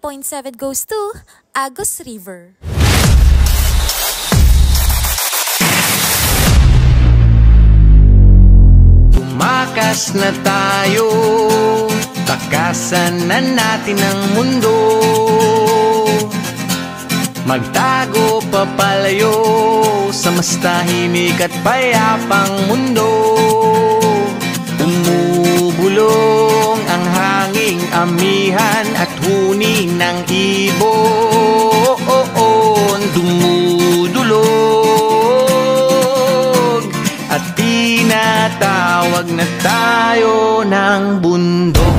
5.7 goes to Agus River. Tumakas na tayo, takasan na natin ang mundo. Magtago papalayo sa mas tahimik at payapang mundo. Umubulong ang hanging amihan at huni ng ibon. Dumudulog at tinatawag na tayo ng bundok.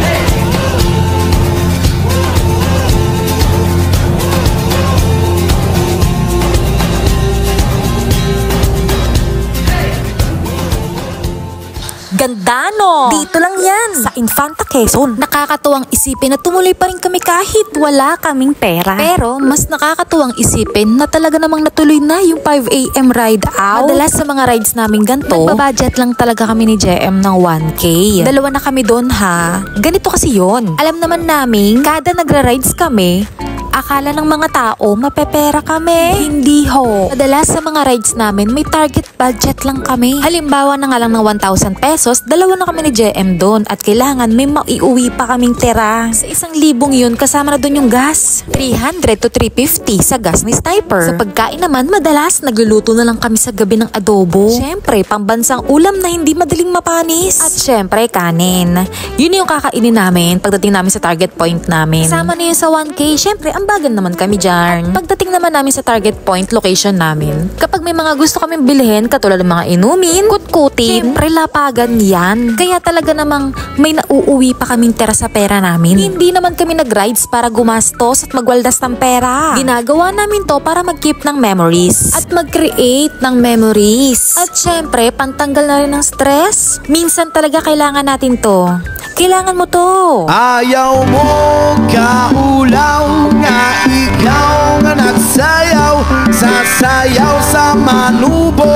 Ganda no? Dito lang yan, sa Infanta Quezon. Nakakatuwang isipin na tumuloy pa rin kami kahit wala kaming pera. Pero mas nakakatuwang isipin na talaga namang natuloy na yung 5 AM ride out. Madalas sa mga rides namin ganito, nagbabudget lang talaga kami ni JM ng 1K. Dalawa na kami doon ha. Ganito kasi yon. Alam naman namin, kada nagra-rides kami, akala ng mga tao, mapepera kami. Hindi ho. Madalas sa mga rides namin, may target budget lang kami. Halimbawa na nga lang ng 1,000 pesos, dalawa na kami ni JM doon at kailangan may maiuwi pa kaming tira. Sa 1,000 yun, kasama na doon yung gas. 300 to 350 sa gas ni Sniper. Sa pagkain naman, madalas nagluluto na lang kami sa gabi ng adobo. Syempre, pambansang ulam na hindi madaling mapanis. At syempre, kanin. Yun yung kakainin namin pagdating namin sa target point namin. Kasama na yun sa 1K, syempre, bagan naman kami dyan. Pagdating naman namin sa target point location namin, kapag may mga gusto kaming bilhin, katulad ng mga inumin, kutkutin, syempre lapagan yan. Kaya talaga namang may nauuwi pa kaming tira sa pera namin. Hindi naman kami nag-rides para gumastos at magwaldas ng pera. Ginagawa namin to para mag-keep ng memories at mag-create ng memories. At syempre, pantanggal na rin ng stress. Minsan talaga kailangan natin to. Kailangan mo to. Ayaw mo kaulaw nga ikaw nga nagsayaw, sasayaw sa manubo.